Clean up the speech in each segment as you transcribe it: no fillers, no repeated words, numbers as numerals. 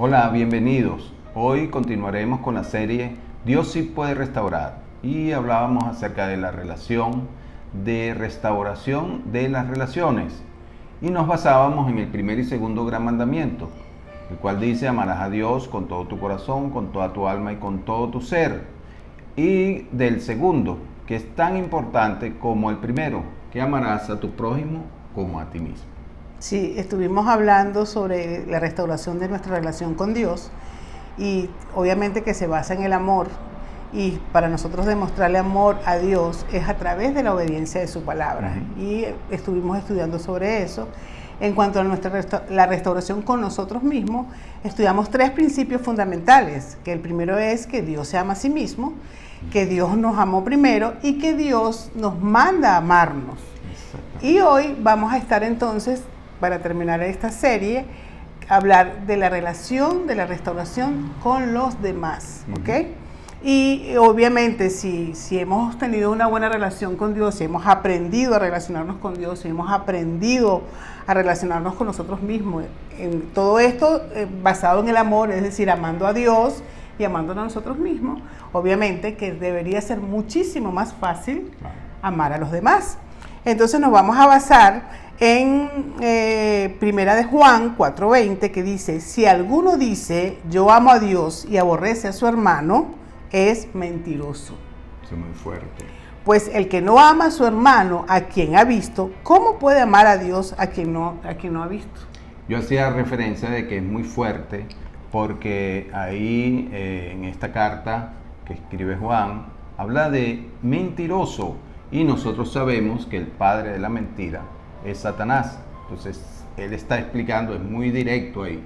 Hola, bienvenidos. Hoy continuaremos con la serie Dios sí puede restaurar y hablábamos acerca de la relación de restauración de las relaciones y nos basábamos en el primer y segundo gran mandamiento, el cual dice: amarás a Dios con todo tu corazón, con toda tu alma y con todo tu ser. Y del segundo, que es tan importante como el primero, que amarás a tu prójimo como a ti mismo. Sí, estuvimos hablando sobre la restauración de nuestra relación con Dios y obviamente que se basa en el amor, y para nosotros demostrarle amor a Dios es a través de la obediencia de su palabra. Y estuvimos estudiando sobre eso. En cuanto a la restauración con nosotros mismos, estudiamos 3 principios fundamentales, que el primero es que Dios se ama a sí mismo, que Dios nos amó primero y que Dios nos manda a amarnos. Y hoy vamos a estar entonces, para terminar esta serie, hablar de la relación, de la restauración con los demás, ¿ok? Y obviamente si hemos tenido una buena relación con Dios, si hemos aprendido a relacionarnos con Dios, si hemos aprendido a relacionarnos con nosotros mismos, en todo esto basado en el amor, es decir, amando a Dios y amándonos a nosotros mismos, obviamente que debería ser muchísimo más fácil amar a los demás. Entonces nos vamos a basar en Primera de Juan 4:20, que dice: si alguno dice yo amo a Dios y aborrece a su hermano, es mentiroso. Eso es muy fuerte. Pues el que no ama a su hermano a quien ha visto, ¿cómo puede amar a Dios a quien no ha visto? Yo hacía referencia de que es muy fuerte porque ahí en esta carta que escribe Juan habla de mentiroso, y nosotros sabemos que el padre de la mentira es Satanás. Entonces él está explicando, es muy directo ahí.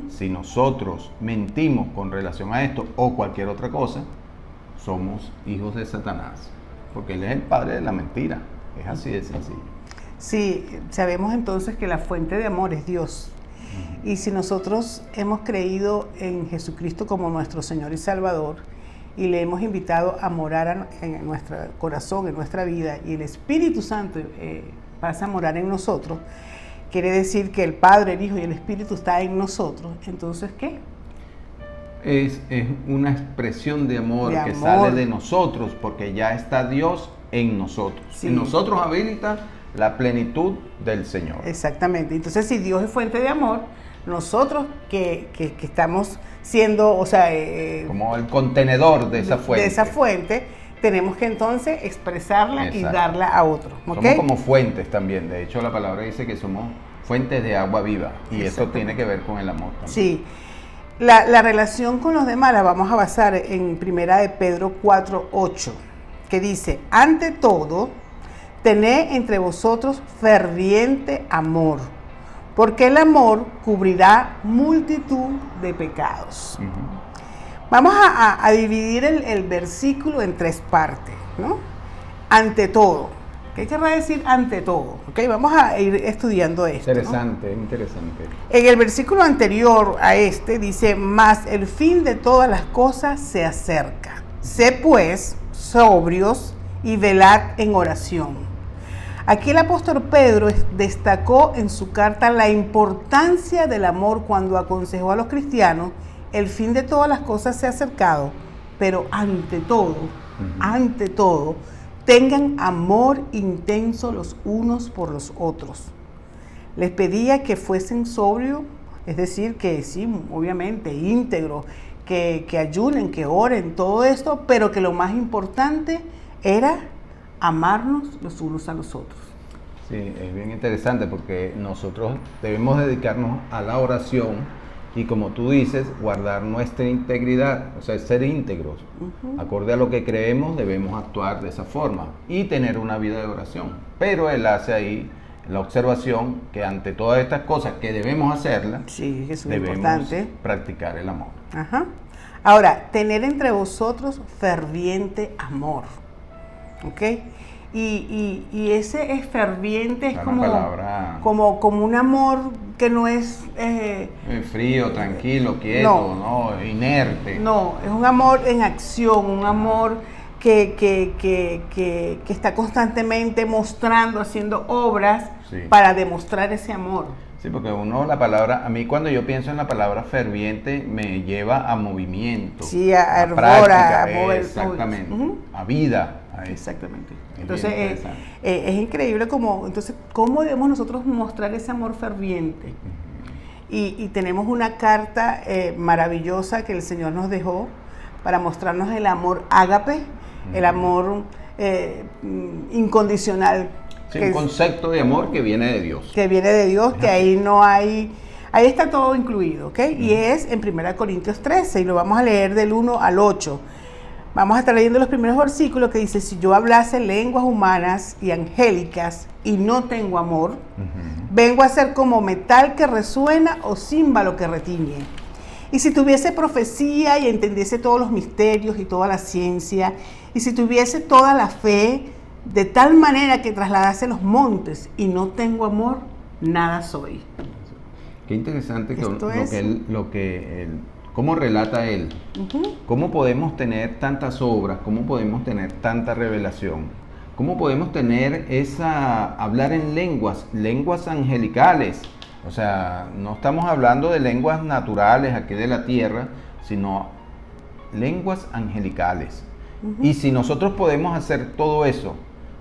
Si nosotros mentimos con relación a esto o cualquier otra cosa, somos hijos de Satanás, porque él es el padre de la mentira. Es así de sencillo. Sí, sabemos entonces que la fuente de amor es Dios. Y si nosotros hemos creído en Jesucristo como nuestro Señor y Salvador, y le hemos invitado a morar en nuestro corazón, en nuestra vida, y el Espíritu Santo pasa a morar en nosotros, quiere decir que el Padre, el Hijo y el Espíritu está en nosotros. Entonces, ¿qué? Es una expresión de amor que sale de nosotros, porque ya está Dios en nosotros. Sí. En nosotros habita la plenitud del Señor. Exactamente. Entonces, si Dios es fuente de amor, nosotros que estamos siendo, o sea... como el contenedor de esa fuente. De esa fuente, tenemos que entonces expresarla. Exacto. Y darla a otro. ¿Okay? Somos como fuentes también. De hecho, la palabra dice que somos fuentes de agua viva. Y eso tiene que ver con el amor también. Sí. La relación con los demás la vamos a basar en Primera de Pedro 4:8, que dice: ante todo, tened entre vosotros ferviente amor, porque el amor cubrirá multitud de pecados. Vamos a dividir el versículo en 3 partes, ¿no? Ante todo. ¿Qué querrá decir ante todo? ¿Okay? Vamos a ir estudiando esto. Interesante, ¿no? Interesante. En el versículo anterior a este dice: mas el fin de todas las cosas se acerca. Sé pues sobrios y velad en oración. Aquí el apóstol Pedro destacó en su carta la importancia del amor cuando aconsejó a los cristianos: el fin de todas las cosas se ha acercado, pero ante todo, tengan amor intenso los unos por los otros. Les pedía que fuesen sobrios, es decir, que sí, obviamente, íntegros, que ayunen, que oren, todo esto, pero que lo más importante era amarnos los unos a los otros. Sí, es bien interesante porque nosotros debemos dedicarnos a la oración y, como tú dices, guardar nuestra integridad, o sea, ser íntegros. Acorde a lo que creemos, debemos actuar de esa forma y tener una vida de oración. Pero él hace ahí la observación que ante todas estas cosas que debemos hacerlas, sí, es debemos importante practicar el amor. Ahora, tener entre vosotros ferviente amor, ¿ok? Y ese es ferviente, es como un amor que no es... frío, tranquilo, quieto, no, inerte. No, es un amor en acción, un amor que está constantemente mostrando, haciendo obras para demostrar ese amor. Sí, porque a mí cuando yo pienso en la palabra ferviente me lleva a movimiento, Sí, a hervor, práctica, a mover. exactamente, Ujú. a vida. A eso. Exactamente. Es Entonces, bien interesante. es increíble cómo debemos nosotros mostrar ese amor ferviente. Y tenemos una carta maravillosa que el Señor nos dejó para mostrarnos el amor ágape, el amor incondicional. Sí, un concepto de amor que viene de Dios. Que viene de Dios, que ahí no hay, ahí está todo incluido, ¿ok? Y es en 1 Corintios 13, y lo vamos a leer del 1 al 8. Vamos a estar leyendo los primeros versículos que dice: si yo hablase lenguas humanas y angélicas y no tengo amor, vengo a ser como metal que resuena o címbalo que retiñe. Y si tuviese profecía y entendiese todos los misterios y toda la ciencia, y si tuviese toda la fe, de tal manera que trasladase los montes y no tengo amor, nada soy. Qué interesante Esto cómo relata él, cómo podemos tener tantas obras, cómo podemos tener tanta revelación, cómo podemos tener hablar en lenguas angelicales. O sea, no estamos hablando de lenguas naturales aquí de la tierra, sino lenguas angelicales. Y si nosotros podemos hacer todo eso,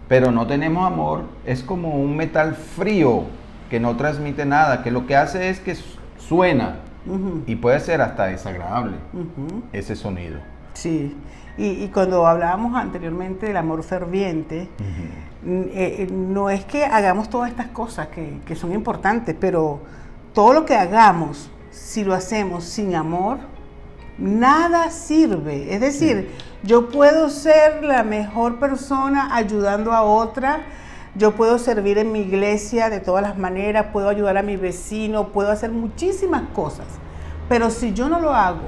pero no tenemos amor, es como un metal frío que no transmite nada, que lo que hace es que suena y puede ser hasta desagradable ese sonido. Sí, y cuando hablábamos anteriormente del amor ferviente, no es que hagamos todas estas cosas que son importantes, pero todo lo que hagamos, si lo hacemos sin amor, nada sirve. Es decir, yo puedo ser la mejor persona ayudando a otra, yo puedo servir en mi iglesia de todas las maneras, puedo ayudar a mi vecino, puedo hacer muchísimas cosas, pero si yo no lo hago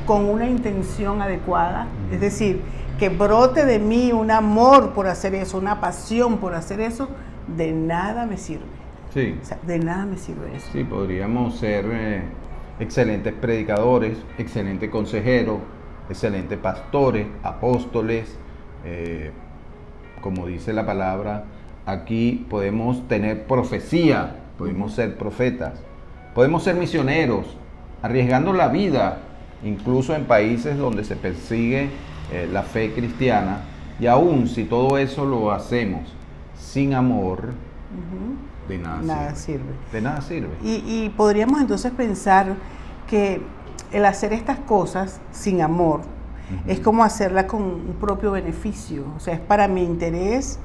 con una intención adecuada, es decir, que brote de mí un amor por hacer eso, una pasión por hacer eso, de nada me sirve. Sí. O sea, de nada me sirve eso. Sí, podríamos ser excelentes predicadores, excelentes consejeros, excelentes pastores, apóstoles, como dice la palabra, aquí podemos tener profecía, podemos ser profetas, podemos ser misioneros, arriesgando la vida, incluso en países donde se persigue la fe cristiana, y aún si todo eso lo hacemos sin amor, de nada sirve. De nada sirve. Y podríamos entonces pensar que el hacer estas cosas sin amor es como hacerla con un propio beneficio, o sea, es para mi interés.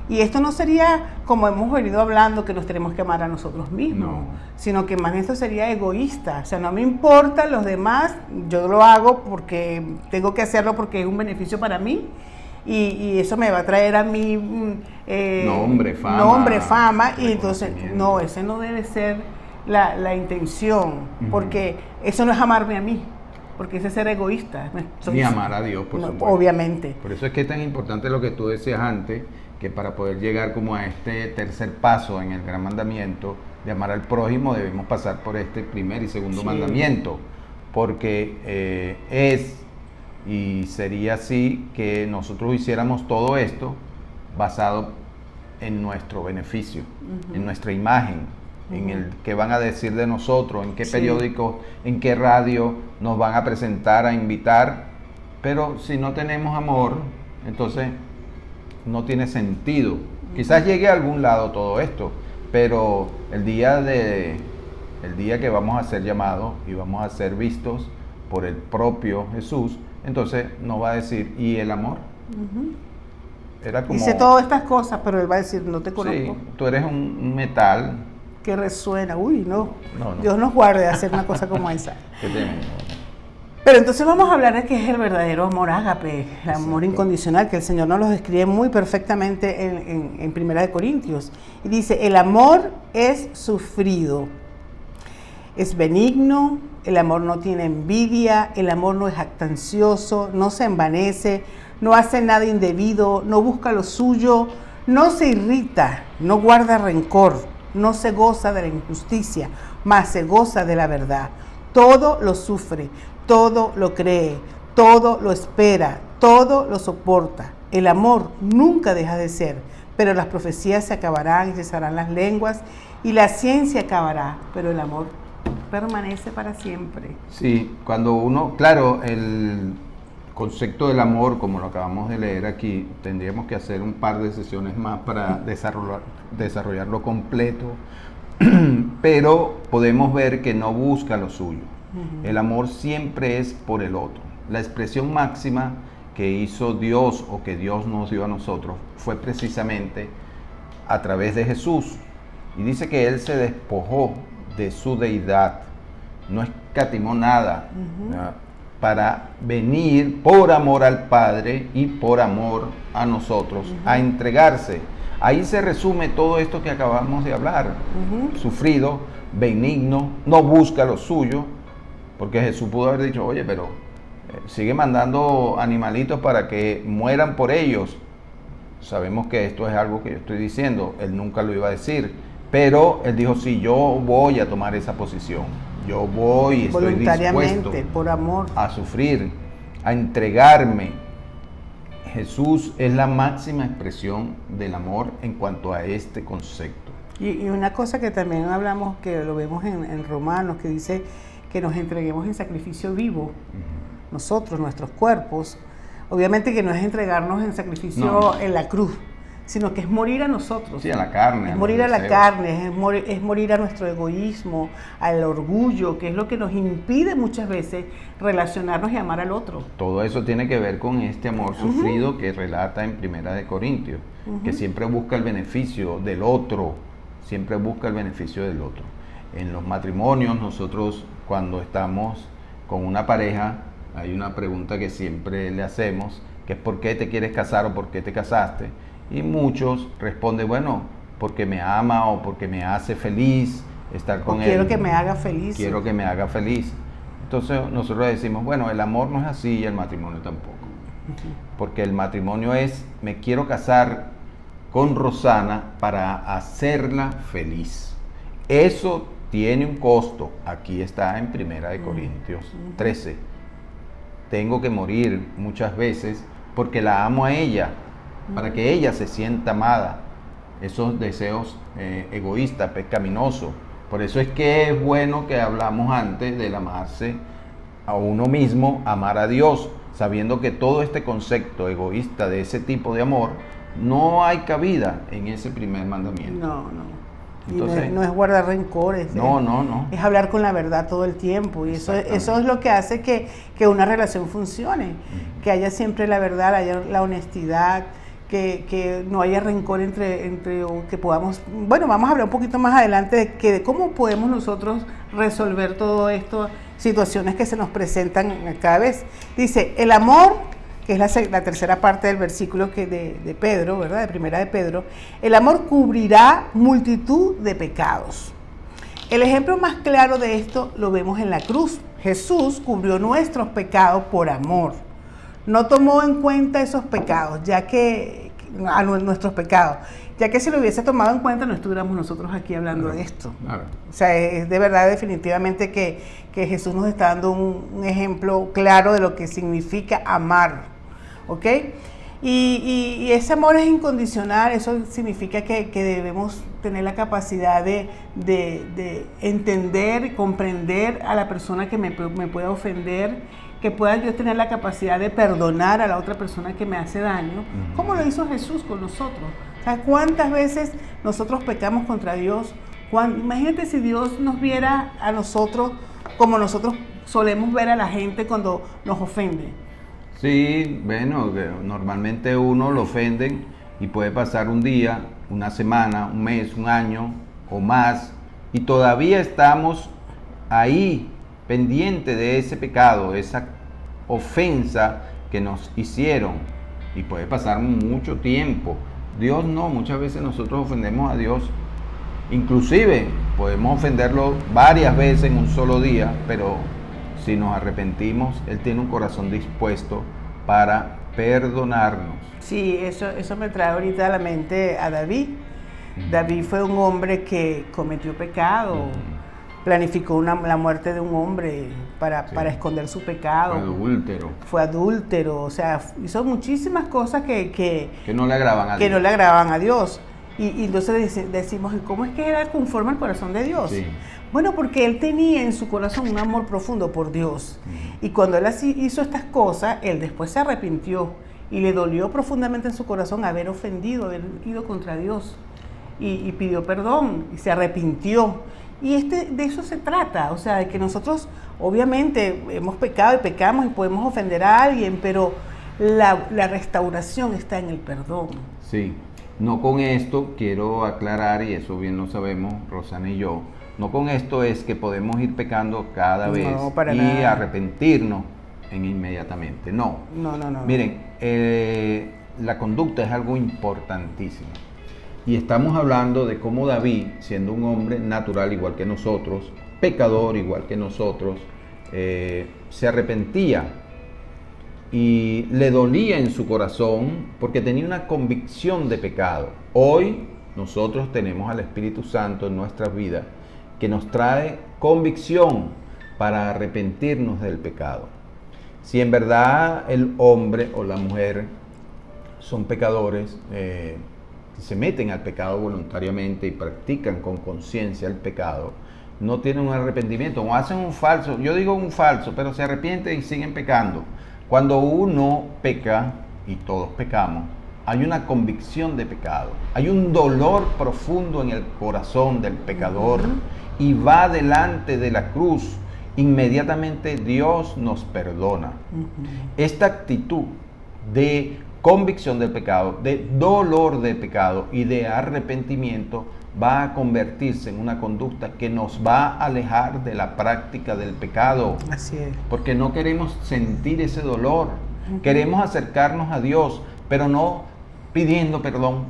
Y esto no sería, como hemos venido hablando, que nos tenemos que amar a nosotros mismos, sino que más bien esto sería egoísta. O sea, no me importan los demás, yo lo hago porque tengo que hacerlo porque es un beneficio para mí. Y eso me va a traer a mí nombre, fama, y entonces, no, ese no debe ser la intención, porque eso no es amarme a mí, porque ese es ser egoísta. Ni amar a Dios, por supuesto. Obviamente. Por eso es que es tan importante lo que tú decías antes, que para poder llegar como a este tercer paso en el gran mandamiento de amar al prójimo, debemos pasar por este primer y segundo mandamiento, porque y sería así que nosotros hiciéramos todo esto basado en nuestro beneficio, en nuestra imagen, en el que van a decir de nosotros, en qué periódico, en qué radio nos van a presentar, a invitar. Pero si no tenemos amor, entonces no tiene sentido. Quizás llegue a algún lado todo esto, pero el día que vamos a ser llamados y vamos a ser vistos por el propio Jesús, entonces nos va a decir, ¿y el amor? Era como, dice todas estas cosas, pero él va a decir, no te conozco. Sí, tú eres un metal que resuena. Uy, no. Dios nos guarde de hacer una cosa como esa. Pero entonces vamos a hablar de qué es el verdadero amor ágape, el amor incondicional, que el Señor nos lo describe muy perfectamente en 1 Corintios. Y dice, el amor es sufrido, es benigno, el amor no tiene envidia, el amor no es jactancioso, no se envanece, no hace nada indebido, no busca lo suyo, no se irrita, no guarda rencor, no se goza de la injusticia, mas se goza de la verdad. Todo lo sufre, todo lo cree, todo lo espera, todo lo soporta. El amor nunca deja de ser, pero las profecías se acabarán y cesarán las lenguas y la ciencia acabará, pero el amor permanece para siempre. Sí, cuando uno, claro, el concepto del amor, como lo acabamos de leer aquí, tendríamos que hacer un par de sesiones más para desarrollarlo completo, pero podemos ver que no busca lo suyo. El amor siempre es por el otro. La expresión máxima que hizo Dios o que Dios nos dio a nosotros fue precisamente a través de Jesús. Y dice que Él se despojó de su deidad, no escatimó nada, para venir por amor al Padre y por amor a nosotros, a entregarse. Ahí se resume todo esto que acabamos de hablar. Sufrido, benigno, no busca lo suyo, porque Jesús pudo haber dicho, oye, pero sigue mandando animalitos para que mueran por ellos. Sabemos que esto es algo que yo estoy diciendo, Él nunca lo iba a decir, pero Él dijo, sí, yo voy a tomar esa posición, yo voy, estoy dispuesto por amor, a sufrir, a entregarme. Jesús es la máxima expresión del amor en cuanto a este concepto. Y una cosa que también hablamos, que lo vemos en Romanos, que dice que nos entreguemos en sacrificio vivo, nosotros, nuestros cuerpos. Obviamente que no es entregarnos en sacrificio en la cruz, sino que es morir a nosotros. Sí, a la carne. Es morir a la carne, es morir a nuestro egoísmo, al orgullo, que es lo que nos impide muchas veces relacionarnos y amar al otro. Todo eso tiene que ver con este amor sufrido que relata en Primera de Corintios, que siempre busca el beneficio del otro, siempre busca el beneficio del otro. En los matrimonios, nosotros cuando estamos con una pareja, hay una pregunta que siempre le hacemos, que es ¿por qué te quieres casar o por qué te casaste? Y muchos responden, bueno, porque me ama o porque me hace feliz estar con él. Quiero que me haga feliz. Quiero que me haga feliz. Entonces nosotros decimos, bueno, el amor no es así y el matrimonio tampoco. Porque el matrimonio es, me quiero casar con Rosana para hacerla feliz. Eso tiene un costo. Aquí está en Primera de Corintios 13. Tengo que morir muchas veces porque la amo a ella, para que ella se sienta amada. Esos deseos egoístas, pecaminosos. Por eso es que es bueno que hablamos antes del amarse a uno mismo, amar a Dios, sabiendo que todo este concepto egoísta de ese tipo de amor no hay cabida en ese primer mandamiento. No. Entonces, no es guardar rencores. No. Es hablar con la verdad todo el tiempo. Y eso es lo que hace que una relación funcione. Que haya siempre la verdad, haya la honestidad, que no haya rencor entre que podamos. Bueno, vamos a hablar un poquito más adelante de cómo podemos nosotros resolver todo esto, situaciones que se nos presentan cada vez. Dice, el amor, que es la tercera parte del versículo de Pedro, ¿verdad? De Primera de Pedro, el amor cubrirá multitud de pecados. El ejemplo más claro de esto lo vemos en la cruz. Jesús cubrió nuestros pecados por amor. No tomó en cuenta esos pecados, nuestros pecados, ya que si lo hubiese tomado en cuenta no estuviéramos nosotros aquí hablando de esto. Claro. O sea, es de verdad definitivamente que Jesús nos está dando un ejemplo claro de lo que significa amar, ¿ok? Y ese amor es incondicional. Eso significa que debemos tener la capacidad de entender, comprender a la persona que me pueda ofender, que pueda yo tener la capacidad de perdonar a la otra persona que me hace daño, como lo hizo Jesús con nosotros. O sea, ¿cuántas veces nosotros pecamos contra Dios? Imagínate si Dios nos viera a nosotros como nosotros solemos ver a la gente cuando nos ofende. Sí, bueno, normalmente uno lo ofenden y puede pasar un día, una semana, un mes, un año o más, y todavía estamos ahí pendiente de ese pecado, esa ofensa que nos hicieron, y puede pasar mucho tiempo. Dios no, muchas veces nosotros ofendemos a Dios, inclusive podemos ofenderlo varias veces en un solo día, pero si nos arrepentimos, Él tiene un corazón dispuesto para perdonarnos. Sí, eso me trae ahorita a la mente a David. David fue un hombre que cometió pecado, planificó la muerte de un hombre para esconder su pecado. Fue adúltero, o sea, hizo muchísimas cosas que no le agradaban a Dios. Que no le agradaban a Dios. Y entonces decimos, ¿y cómo es que era conforme al corazón de Dios? Sí. Bueno, porque él tenía en su corazón un amor profundo por Dios. Y cuando él así hizo estas cosas, él después se arrepintió y le dolió profundamente en su corazón haber ofendido, haber ido contra Dios. Y pidió perdón y se arrepintió. Y de eso se trata, o sea, de que nosotros obviamente hemos pecado y pecamos y podemos ofender a alguien, pero la restauración está en el perdón. Sí, no con esto quiero aclarar, y eso bien lo sabemos Rosana y yo, no con esto es que podemos ir pecando cada vez para y nada. arrepentirnos inmediatamente, no. No. Miren, la conducta es algo importantísimo. Y estamos hablando de cómo David, siendo un hombre natural igual que nosotros, pecador igual que nosotros, se arrepentía y le dolía en su corazón porque tenía una convicción de pecado. Hoy nosotros tenemos al Espíritu Santo en nuestras vidas que nos trae convicción para arrepentirnos del pecado. Si en verdad el hombre o la mujer son pecadores, se meten al pecado voluntariamente y practican con conciencia el pecado, no tienen un arrepentimiento o hacen un falso, yo digo un falso, pero se arrepienten y siguen pecando. Cuando uno peca, y todos pecamos, hay una convicción de pecado, hay un dolor profundo en el corazón del pecador y va delante de la cruz, inmediatamente Dios nos perdona. Esta actitud de convicción del pecado, de dolor del pecado y de arrepentimiento va a convertirse en una conducta que nos va a alejar de la práctica del pecado. Así es. Porque no queremos sentir ese dolor. Queremos acercarnos a Dios, pero no pidiendo perdón,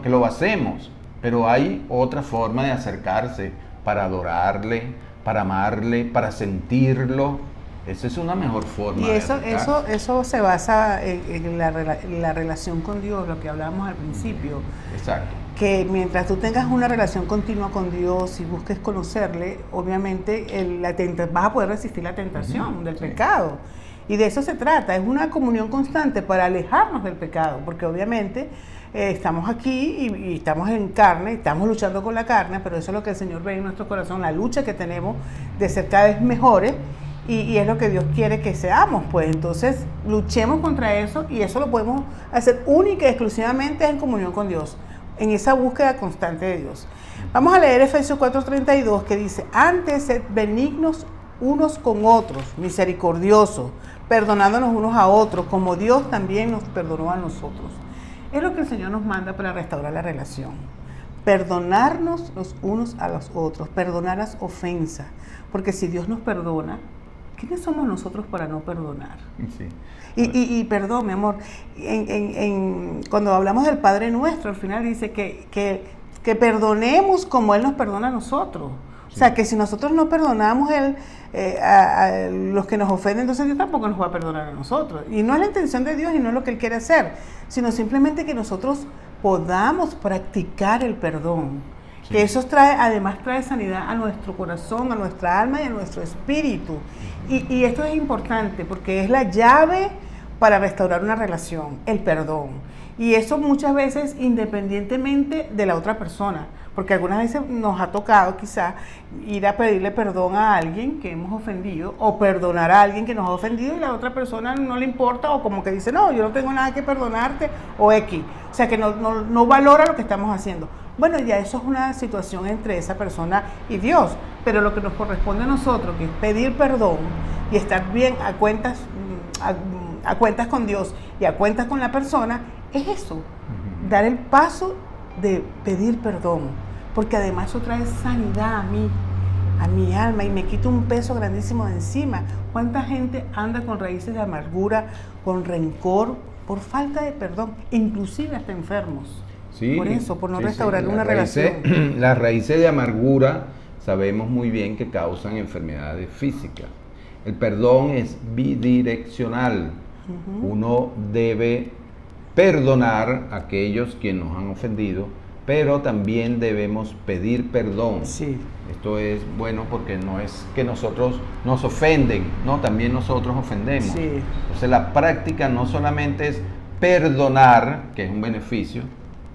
que lo hacemos. Pero hay otra forma de acercarse para adorarle, para amarle, para sentirlo. Esa es una mejor forma. Y eso se basa en la relación con Dios, lo que hablábamos al principio. Exacto. Que mientras tú tengas una relación continua con Dios y busques conocerle, obviamente vas a poder resistir la tentación del pecado. Y de eso se trata, es una comunión constante para alejarnos del pecado, porque obviamente estamos aquí y estamos en carne, estamos luchando con la carne, pero eso es lo que el Señor ve en nuestro corazón, la lucha que tenemos de ser cada vez mejores. Y es lo que Dios quiere que seamos, pues entonces luchemos contra eso y eso lo podemos hacer única y exclusivamente en comunión con Dios, en esa búsqueda constante de Dios. Vamos a leer Efesios 4:32 que dice, antes sed benignos unos con otros, misericordiosos, perdonándonos unos a otros, como Dios también nos perdonó a nosotros. Es lo que el Señor nos manda para restaurar la relación. Perdonarnos los unos a los otros, perdonar las ofensas, porque si Dios nos perdona, ¿quiénes somos nosotros para no perdonar? Sí. Y perdón, mi amor, cuando hablamos del Padre Nuestro, al final dice que perdonemos como Él nos perdona a nosotros. Sí. O sea, que si nosotros no perdonamos a los que nos ofenden, entonces Dios tampoco nos va a perdonar a nosotros. Y no es la intención de Dios y no es lo que Él quiere hacer, sino simplemente que nosotros podamos practicar el perdón. Sí. Que eso además trae sanidad a nuestro corazón, a nuestra alma y a nuestro espíritu. Y esto es importante porque es la llave para restaurar una relación, el perdón. Y eso muchas veces independientemente de la otra persona, porque algunas veces nos ha tocado quizá ir a pedirle perdón a alguien que hemos ofendido o perdonar a alguien que nos ha ofendido y la otra persona no le importa o como que dice, no, yo no tengo nada que perdonarte o X. O sea que no valora lo que estamos haciendo. Bueno, ya eso es una situación entre esa persona y Dios, pero lo que nos corresponde a nosotros, que es pedir perdón y estar bien a cuentas con Dios y a cuentas con la persona, es eso, dar el paso de pedir perdón, porque además eso trae sanidad a mi alma y me quita un peso grandísimo de encima. ¿Cuánta gente anda con raíces de amargura, con rencor, por falta de perdón, inclusive hasta enfermos? Sí, por eso, por no restaurar una relación. Las raíces de amargura sabemos muy bien que causan enfermedades físicas. El perdón es bidireccional. Uno debe perdonar a aquellos que nos han ofendido, pero también debemos pedir perdón. Sí. Esto es bueno porque no es que nosotros nos ofenden, no, también nosotros ofendemos. Sí. Entonces la práctica no solamente es perdonar, que es un beneficio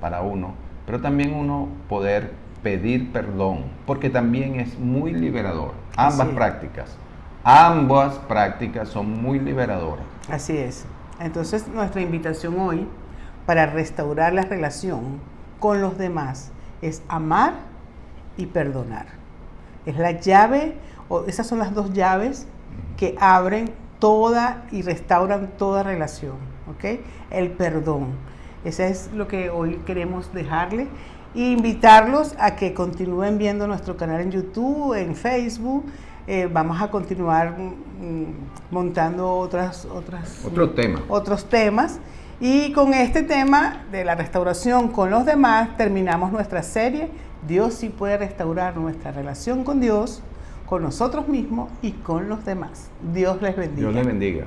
para uno, pero también uno poder pedir perdón, porque también es muy liberador. Ambas prácticas son muy liberadoras. Así es. Entonces, nuestra invitación hoy para restaurar la relación con los demás es amar y perdonar. Es la llave, o esas son las dos llaves que abren toda y restauran toda relación, ¿ok? El perdón. Eso es lo que hoy queremos dejarle e invitarlos a que continúen viendo nuestro canal en YouTube, en Facebook. Vamos a continuar montando otros temas. Y con este tema de la restauración con los demás terminamos nuestra serie. Dios sí puede restaurar nuestra relación con Dios, con nosotros mismos y con los demás. Dios les bendiga. Dios les bendiga.